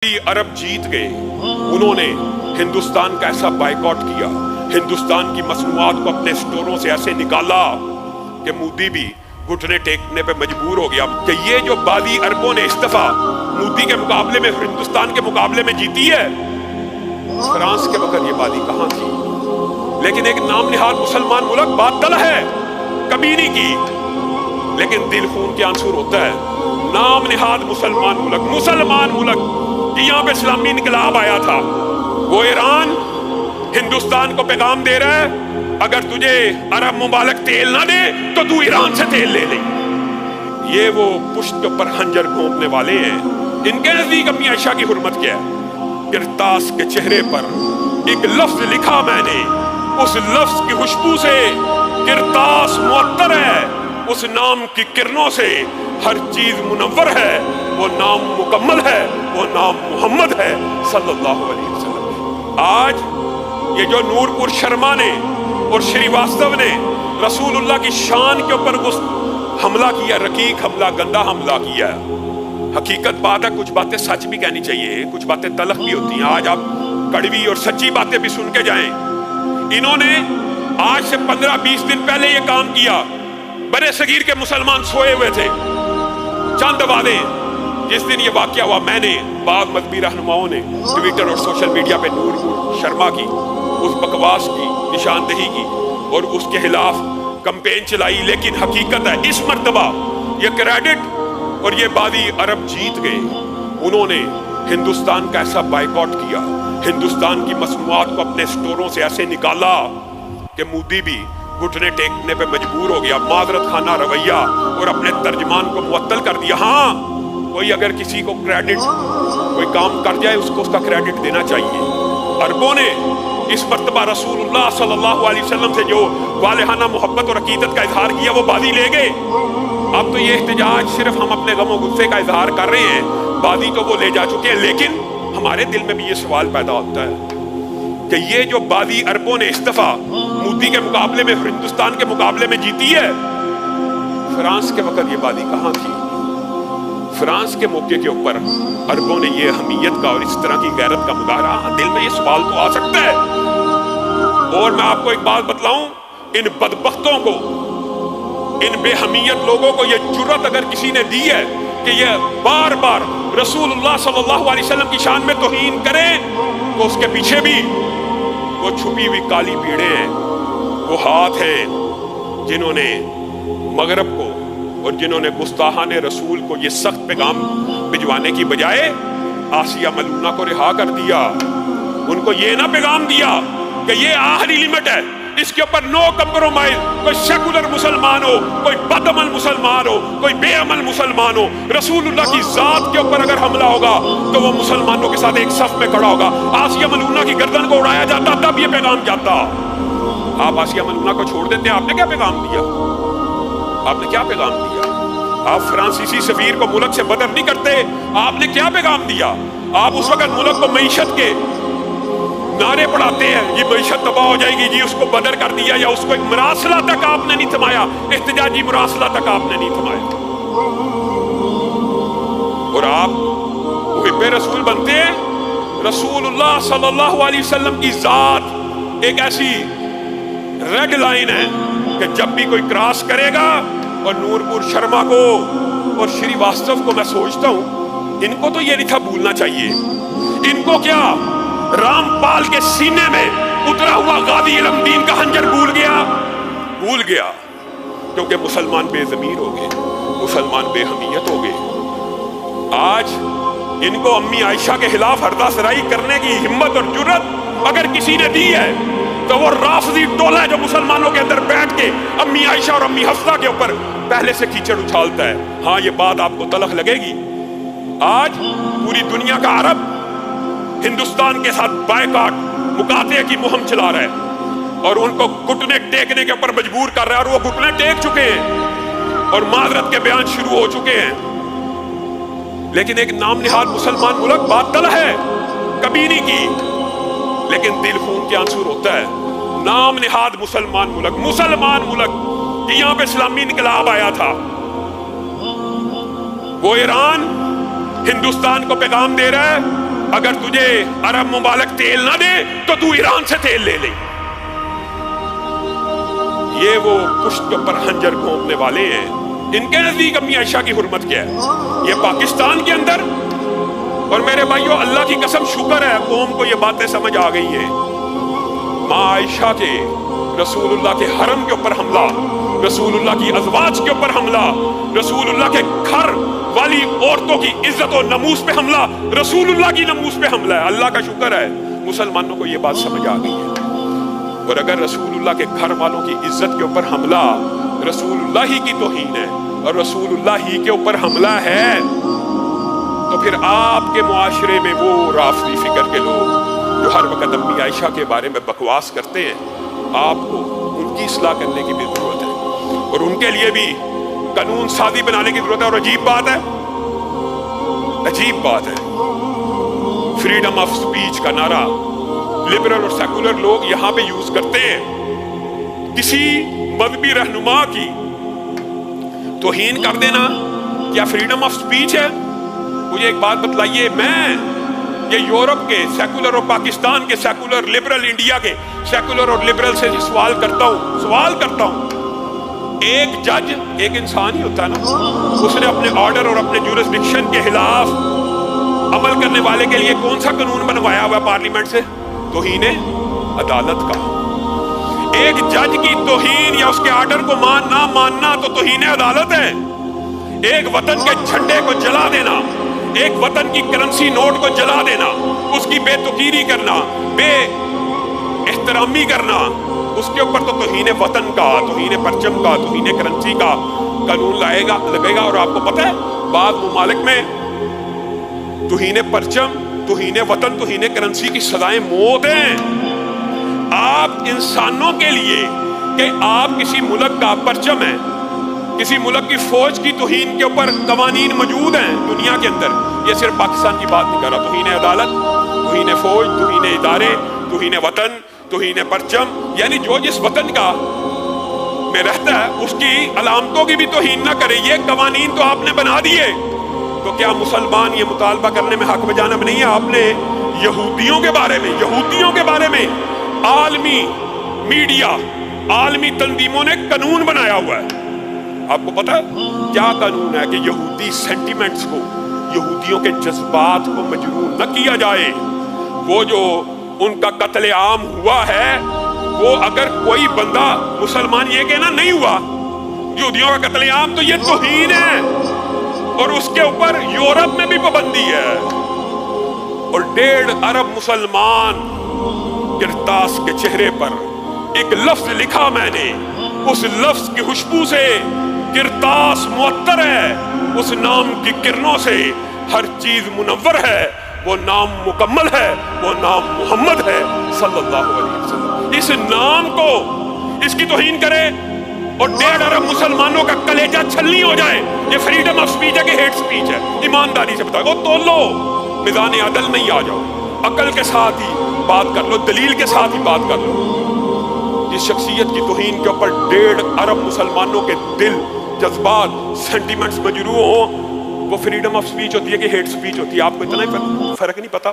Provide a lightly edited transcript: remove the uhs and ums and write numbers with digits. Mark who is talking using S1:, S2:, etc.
S1: अरब जीत गए। उन्होंने हिंदुस्तान का ऐसा बायकॉट किया, हिंदुस्तान की मसनूआत को अपने स्टोरों से ऐसे निकाला कि मोदी भी घुटने टेकने पे मजबूर हो गया कि ये जो बादी अरबों ने इस दफा मोदी के मुकाबले में, हिंदुस्तान के मुकाबले में जीती है। फ्रांस के वक्त ये बादी कहां थी, लेकिन एक नाम निहाल मुसलमान मुल्क बात तल है, कभी नहीं की, लेकिन दिल खून के आंसू होता है। नाम निहाद मुसलमान मुल्क यहाँ पे इस्लामी इनकलाब आया था, वो ईरान हिंदुस्तान को पैगाम दे रहा है, अगर तुझे अरब मुबालक तेल ना दे तो तू ईरान से तेल ले ले। ये वो पुश्त के ऊपर खंजर घोंपने वाले हैं। इनके नजदीक अम्मी आयशा की हुर्मत क्या है? किरतास के चेहरे पर एक लफ्ज लिखा मैंने, उस लफ्ज की खुशबू से किरतास मुअत्तर है, उस नाम की किरणों से हर चीज मुनव्वर है, वो नाम मुकम्मल है, वो नाम मोहम्मद है सल्लल्लाहु अलैहि वसल्लम। आज ये जो नूरपुर शर्मा ने और श्रीवास्तव ने रसूलुल्लाह की शान के ऊपर हमला किया, रकीक हमला, गंदा हमला किया। हकीकत बात है, कुछ बातें सच भी कहनी चाहिए, कुछ बातें तलख भी होती हैं। आज आप कड़वी और सच्ची बातें भी सुन के जाएं। इन्होंने आज से 15-20 दिन पहले ये काम किया। बड़े सगीर के मुसलमान सोए हुए थे, चंद वादे जिस दिन ये वाकया हुआ, मैंने बाद मजहबी रहनुमाओं ने ट्विटर और सोशल मीडिया पे नूरपुर शर्मा की उस बकवास की निशानदेही की और उसके खिलाफ कैंपेन चलाई। लेकिन हकीकत है, इस मर्तबा ये क्रेडिट और ये बादी अरब जीत गए। उन्होंने हिंदुस्तान का ऐसा बायकॉट किया, हिंदुस्तान की मसनूआत को अपने स्टोरों से ऐसे निकाला कि मोदी भी घुटने टेकने पे मजबूर हो गया। माजरत खाना रवैया और अपने तर्जमान को मुअत्तल कर दिया। हाँ, कोई अगर किसी को क्रेडिट, कोई काम कर जाए उसको उसका क्रेडिट देना चाहिए। अरबों ने इस मर्तबा रसूलुल्लाह सल्लल्लाहु अलैहि वसल्लम से जो वालिहाना मोहब्बत और अकीदत का इजहार किया, वो बादी ले गए। अब तो ये एहतजाज सिर्फ हम अपने गम और गुस्से का इजहार कर रहे हैं, बादी तो वो ले जा चुके हैं। लेकिन हमारे दिल में भी ये सवाल पैदा होता है कि ये जो बादी अरबों ने इस दफा मोदी के मुकाबले में, हिंदुस्तान के मुकाबले में जीती है। फ्रांस के वक्त ये बादी कहां थी? फ्रांस के मौके के ऊपर अरबों ने ये हमीयत का और इस तरह की गैरत का मुजाहरा, दिल में ये सवाल तो आ सकता है। और मैं आपको एक बात बतलाऊं, इन बदबख्तों को, इन बेहमीयत लोगों को ये जुर्रत अगर किसी ने दी है कि ये बार बार रसूलुल्लाह सल्लल्लाहु अलैहि वसल्लम की शान में तौहीन करें, तो उसके पीछे भी वो छुपी हुई काली भीड़ें हैं, वो हाथ हैं जिन्होंने मगरब को और जिन्होंने गुस्ताहाने रसूल को ये सख्त पैगाम भिजवाने की बजाय आसिया मलूना को रिहा कर दिया। उनको ये ना पैगाम दिया कि ये आखिरी लिमिट है, इसके ऊपर नो कंप्रोमाइज। कोई सेकुलर मुसलमान हो, कोई बदअमल मुसलमान हो, कोई बेअमल मुसलमान हो, रसूलुल्लाह की जात के ऊपर अगर हमला होगा तो वो मुसलमानों के साथ एक सफ में खड़ा होगा। आसिया मलूना की गर्दन को उड़ाया जाता, तब ये पैगाम जाता। आप आसिया मलूना को छोड़ देते हैं, आपने क्या पैगाम दिया? आपने क्या पैगाम दिया? आप फ्रांसीसी सफीर को मुल्क से बदर नहीं करते, आपने क्या पैगाम दिया? आप उस वक्त मुल्क को मईशत के नारे पढ़ाते हैं, ये मईशत तबाह हो जाएगी जी, उसको बदर कर दिया, या उसको एक मुरासला तक आपने नहीं थमाया, एहतजाजी मुरासला तक आपने नहीं थमाया। और आप मुहिब्बे रसूल बनते हैं। रसूलुल्लाह सल्लल्लाहु अलैहि वसल्लम की जात एक ऐसी रेड लाइन है कि जब भी कोई क्रॉस करेगा, और नूरपुर शर्मा को और श्रीवास्तव को मैं सोचता हूं, इनको तो ये नहीं था भूलना चाहिए। इनको क्या रामपाल के सीने में उतरा हुआ गादी इल्मदीन का खंजर भूल गया, क्योंकि मुसलमान बेज़मीर हो गए, मुसलमान बेहमीयत हो गए। आज इनको अम्मी आयशा के खिलाफ हरदा सराई करने की हिम्मत और जुर्रत अगर किसी ने दी है, तो वो राफजी टोला है जो मुसलमानों के अंदर बैठ के अम्मी आयशा और अम्मी हफ्सा के ऊपर पहले से कीचड़ उछालता है। हाँ, ये बात आपको तलख लगेगी। आज पूरी दुनिया का अरब हिंदुस्तान के साथ बायकॉट, मुकाते की मुहिम चला रहा है और उनको घुटने टेकने के ऊपर मजबूर कर रहा है, और वो घुटने टेक चुके हैं और माजरत के बयान शुरू हो चुके हैं। लेकिन एक नाम निहाल मुसलमान मुल्क बात तल है, कभी नहीं की, लेकिन दिल खून के आंसू होता है। नाम निहाद मुसलमान मुल्क यहाँ पे इस्लामी इनकलाब आया था। वो ईरान हिंदुस्तान को पैगाम दे रहा है, اگر تجھے عرب ممالک تیل نہ دے تو تو ایران سے تیل لے لے. یہ وہ پشت کے اوپر خنجر گھونپنے والے ہیں. ان کے نزدیک امی عائشہ کی حرمت کیا ہے؟ یہ پاکستان کے اندر. اور میرے بھائیو اللہ کی قسم شکر ہے قوم کو یہ باتیں سمجھ آ گئی ہیں. ماں عائشہ کے رسول اللہ کے حرم کے اوپر حملہ، رسول اللہ کی ازواج کے اوپر حملہ، رسول اللہ کے گھر والی عورتوں کی عزت و ناموس پہ حملہ، رسول اللہ کی ناموس پہ حملہ ہے. اللہ کا شکر ہے مسلمانوں کو یہ بات سمجھ آ گئی ہے. اور اگر رسول اللہ کے گھر والوں کی عزت کے اوپر حملہ رسول اللہ ہی کی توہین ہے اور رسول اللہ ہی کے اوپر حملہ ہے، تو پھر آپ کے معاشرے میں وہ رافضی فکر کے لوگ جو ہر وقت امی عائشہ کے بارے میں بکواس کرتے ہیں، آپ کو ان کی اصلاح کرنے کی بھی ضرورت ہے اور ان کے لیے بھی قانون سازی بنانے کی ضرورت ہے. اور عجیب بات ہے فریڈم آف سپیچ کا نعرہ لبرل اور سیکولر لوگ یہاں پہ یوز کرتے ہیں. کسی مذہبی رہنما کی توہین کر دینا کیا فریڈم آف سپیچ ہے؟ مجھے ایک بات بتلائیے، میں یہ یورپ کے سیکولر اور پاکستان کے سیکولر، لبرل انڈیا کے سیکولر اور لبرل سے سوال کرتا ہوں. ایک جج ایک انسان ہی ہوتا ہے نا، اس نے اپنے آرڈر اور اپنے جورسڈکشن کے خلاف عمل کرنے والے کے لیے کون سا قانون بنوایا ہوا پارلیمنٹ سے؟ توہین عدالت کا. ایک جج کی توہین یا اس کے آرڈر کو نہ ماننا تو توہین عدالت ہے. ایک وطن کے جھنڈے کو جلا دینا، ایک وطن کی کرنسی نوٹ کو جلا دینا، اس کی بے توقیری کرنا، بے احترامی کرنا، اس کے اوپر تو توہین وطن کا، توہین پرچم کا، توہین کرنسی کا قانون لگے گا. اور آپ کو پتہ ہے بعض ممالک میں توہین پرچم، توہین وطن، توہین کرنسی کی سزائیں موت ہیں. آپ انسانوں کے لیے کہ آپ کسی ملک کا پرچم ہے، کسی ملک کی فوج کی توہین کے اوپر قوانین موجود ہیں دنیا کے اندر. یہ صرف پاکستان کی بات نہیں کر رہا. توہین عدالت، توہین فوج، توہین ادارے، توہین وطن، توہین پرچم، یعنی جو جس وطن کا میں رہتا ہے اس کی علامتوں کی بھی توہین نہ کرے. یہ قوانین تو آپ نے بنا دیے، تو کیا مسلمان یہ مطالبہ کرنے میں حق بجانب نہیں ہے؟ آپ نے یہودیوں کے بارے میں عالمی میڈیا، عالمی تنظیموں نے قانون بنایا ہوا ہے. آپ کو پتہ ہے کیا قانون ہے کہ یہودی سینٹیمنٹس کو، یہودیوں کے جذبات کو مجروح نہ کیا جائے. وہ جو ان کا قتل عام ہوا ہے، وہ اگر کوئی بندہ مسلمان یہ کہنا نہیں ہوا یہودیوں کا قتل عام، تو یہ توہین ہے اور اس کے اوپر یورپ میں بھی پابندی ہے. اور 1.5 ارب مسلمان کرتاس کے چہرے پر ایک لفظ لکھا میں نے، اس لفظ کی خوشبو سے کرتاس معطر ہے، اس نام کی کرنوں سے ہر چیز منور ہے. وہ نام مکمل ہے، وہ نام محمد ہے صلی اللہ علیہ وسلم. اس نام کو، اس کی توہین کرے اور 1.5 ارب مسلمانوں کا کلیجہ چھلنی ہو جائے، یہ فریڈم آف سپیچ ہے کہ ہیٹ سپیچ ہے؟ ایمانداری سے بتاؤ. وہ تول لو، میدان عدل میں ہی آ جاؤ، عقل کے ساتھ ہی بات کر لو، دلیل کے ساتھ ہی بات کر لو. جس شخصیت کی توہین کے اوپر 1.5 ارب مسلمانوں کے دل، جذبات، سینٹیمنٹس مجروح ہوں، وہ فریڈم آف سپیچ ہوتی ہے کہ ہیٹ سپیچ ہوتی ہے؟ آپ کو اتنا ہی فرق نہیں پتا.